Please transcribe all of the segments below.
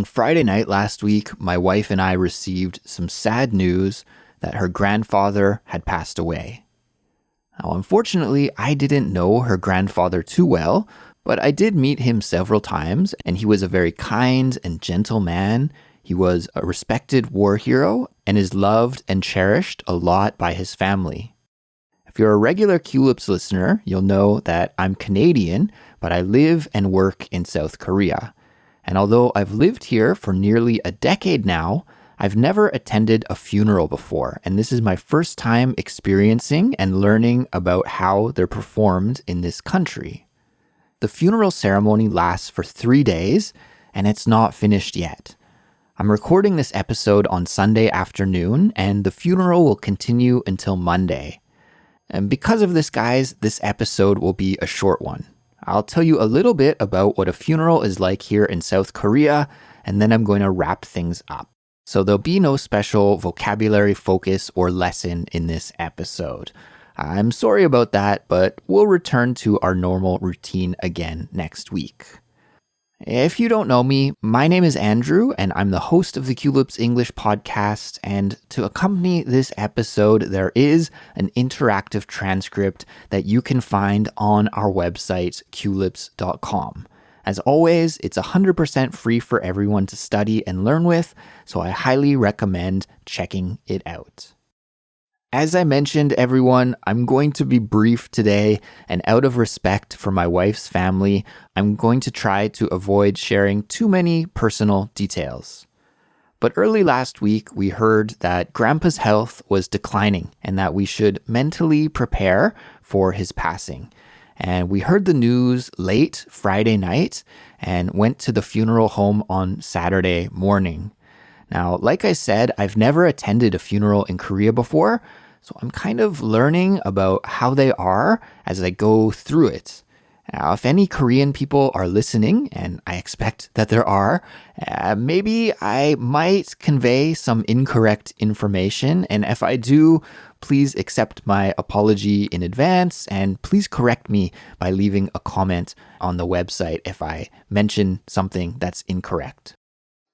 On Friday night last week, my wife and I received some sad news that her grandfather had passed away. Now, unfortunately, I didn't know her grandfather too well, but I did meet him several times, and he was a very kind and gentle man. He was a respected war hero and is loved and cherished a lot by his family. If you're a regular Culips listener, you'll know that I'm Canadian, but I live and work in South Korea. And although I've lived here for nearly a decade now, I've never attended a funeral before, and this is my first time experiencing and learning about how they're performed in this country. The funeral ceremony lasts for 3 days, and it's not finished yet. I'm recording this episode on Sunday afternoon, and the funeral will continue until Monday. And because of this, guys, this episode will be a short one. I'll tell you a little bit about what a funeral is like here in South Korea, and then I'm going to wrap things up. So there'll be no special vocabulary focus or lesson in this episode. I'm sorry about that, but we'll return to our normal routine again next week. If you don't know me, my name is Andrew, and I'm the host of the Culips English podcast, and to accompany this episode, there is an interactive transcript that you can find on our website, culips.com. As always, it's 100% free for everyone to study and learn with, so I highly recommend checking it out. As I mentioned, everyone, I'm going to be brief today, and out of respect for my wife's family, I'm going to try to avoid sharing too many personal details. But early last week, we heard that Grandpa's health was declining and that we should mentally prepare for his passing. And we heard the news late Friday night and went to the funeral home on Saturday morning. Now, like I said, I've never attended a funeral in Korea before, so I'm kind of learning about how they are as I go through it. Now, if any Korean people are listening, and I expect that there are, maybe I might convey some incorrect information, and if I do, please accept my apology in advance, and please correct me by leaving a comment on the website if I mention something that's incorrect.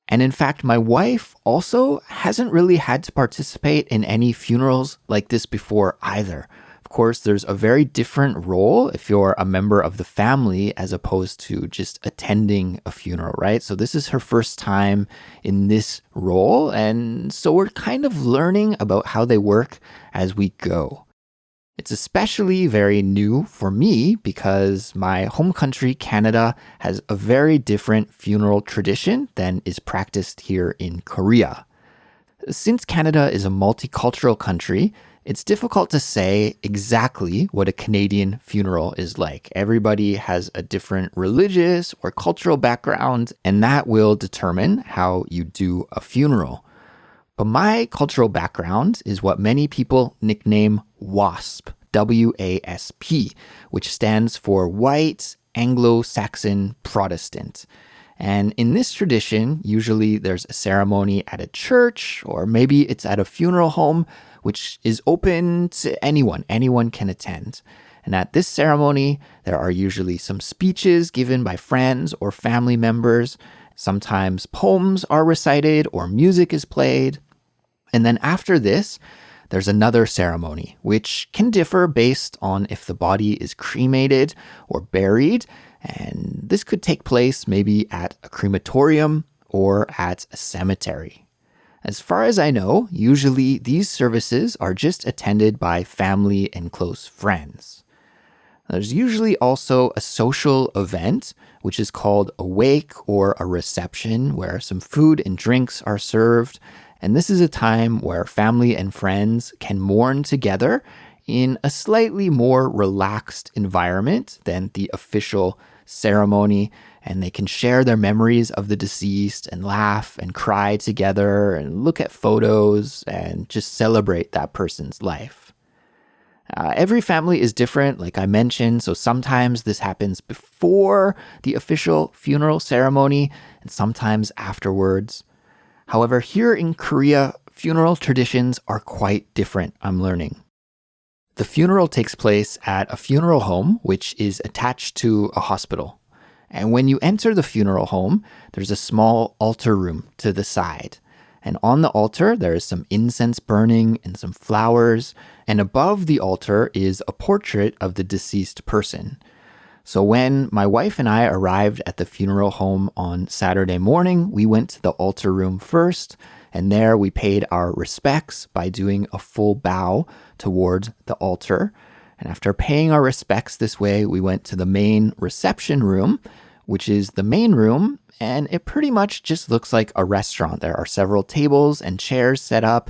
And in fact, my wife also hasn't really had to participate in any funerals like this before either. Of course, there's a very different role if you're a member of the family as opposed to just attending a funeral, right? So this is her first time in this role, and so we're kind of learning about how they work as we go. It's especially very new for me because my home country, Canada, has a very different funeral tradition than is practiced here in Korea. Since Canada is a multicultural country, it's difficult to say exactly what a Canadian funeral is like. Everybody has a different religious or cultural background, and that will determine how you do a funeral. But my cultural background is what many people nickname WASP, W-A-S-P, which stands for White Anglo-Saxon Protestant. And in this tradition, usually there's a ceremony at a church, or maybe it's at a funeral home, which is open to anyone. Anyone can attend. And at this ceremony, there are usually some speeches given by friends or family members. Sometimes poems are recited or music is played. And then after this, there's another ceremony, which can differ based on if the body is cremated or buried. And this could take place maybe at a crematorium or at a cemetery. As far as I know, usually these services are just attended by family and close friends. There's usually also a social event, which is called a wake or a reception, where some food and drinks are served. And this is a time where family and friends can mourn together in a slightly more relaxed environment than the official ceremony, and they can share their memories of the deceased and laugh and cry together and look at photos and just celebrate that person's life. Every family is different, like I mentioned, so sometimes this happens before the official funeral ceremony and sometimes afterwards. However, here in Korea, funeral traditions are quite different, I'm learning. The funeral takes place at a funeral home, which is attached to a hospital. And when you enter the funeral home, there's a small altar room to the side. And on the altar, there is some incense burning and some flowers. And above the altar is a portrait of the deceased person. So when my wife and I arrived at the funeral home on Saturday morning, we went to the altar room first. And there we paid our respects by doing a full bow toward the altar. And after paying our respects this way, we went to the main reception room, which is the main room, and it pretty much just looks like a restaurant. There are several tables and chairs set up,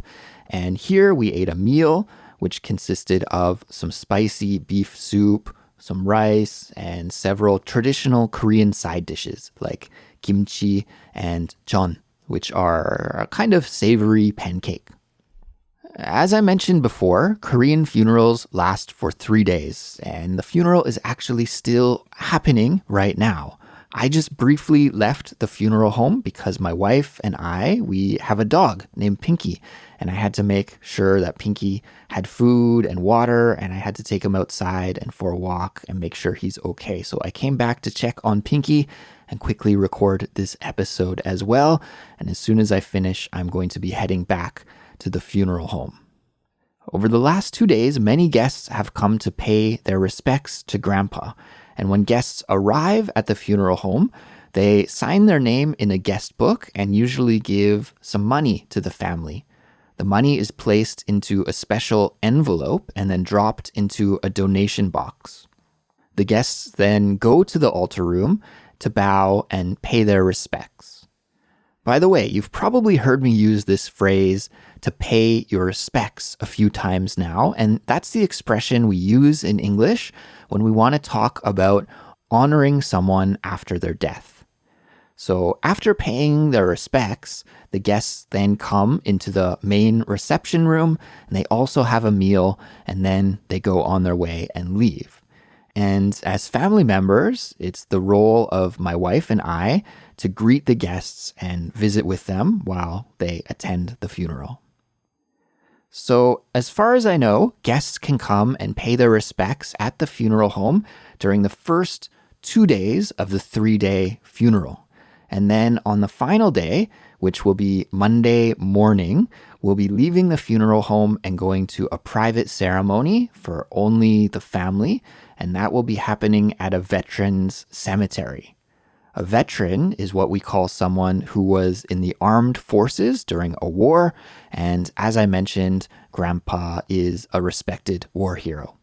and here we ate a meal, which consisted of some spicy beef soup, some rice, and several traditional Korean side dishes like kimchi and jeon, which are a kind of savory pancake. As I mentioned before, Korean funerals last for 3 days, and the funeral is actually still happening right now. I just briefly left the funeral home because my wife and we have a dog named Pinky, and I had to make sure that Pinky had food and water, and I had to take him outside and for a walk and make sure he's okay. So I came back to check on Pinky and quickly record this episode as well. And as soon as I finish, I'm going to be heading back to the funeral home. Over the last 2 days, many guests have come to pay their respects to Grandpa. And when guests arrive at the funeral home, they sign their name in a guest book and usually give some money to the family. The money is placed into a special envelope and then dropped into a donation box. The guests then go to the altar room to bow and pay their respects. By the way, you've probably heard me use this phrase to pay your respects a few times now, and that's the expression we use in English when we want to talk about honoring someone after their death. So after paying their respects, the guests then come into the main reception room, and they also have a meal, and then they go on their way and leave. And as family members, it's the role of my wife and I to greet the guests and visit with them while they attend the funeral. So as far as I know, guests can come and pay their respects at the funeral home during the first 2 days of the 3-day funeral. And then on the final day, which will be Monday morning, we'll be leaving the funeral home and going to a private ceremony for only the family, and that will be happening at a veterans cemetery. A veteran is what we call someone who was in the armed forces during a war, and as I mentioned, Grandpa is a respected war hero.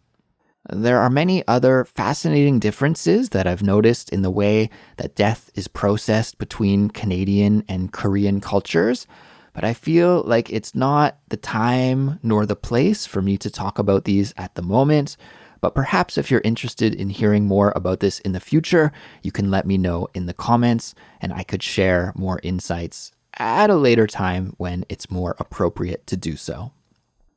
There are many other fascinating differences that I've noticed in the way that death is processed between Canadian and Korean cultures, but I feel like it's not the time nor the place for me to talk about these at the moment. But perhaps if you're interested in hearing more about this in the future, you can let me know in the comments, and I could share more insights at a later time when it's more appropriate to do so.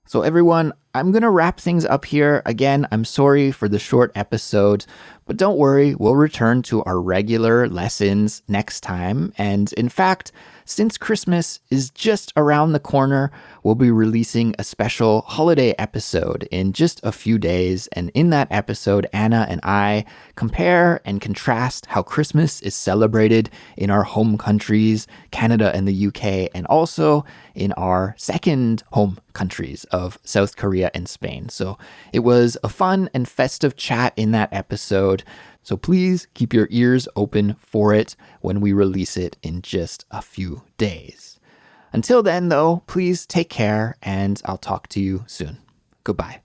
So everyone, I'm going to wrap things up here. Again, I'm sorry for the short episode, but don't worry, we'll return to our regular lessons next time. And in fact, since Christmas is just around the corner, we'll be releasing a special holiday episode in just a few days. And in that episode, Anna and I compare and contrast how Christmas is celebrated in our home countries, Canada and the UK, and also in our second home countries of South Korea and Spain. So it was a fun and festive chat in that episode. So please keep your ears open for it when we release it in just a few days. Until then, though, please take care, and I'll talk to you soon. Goodbye.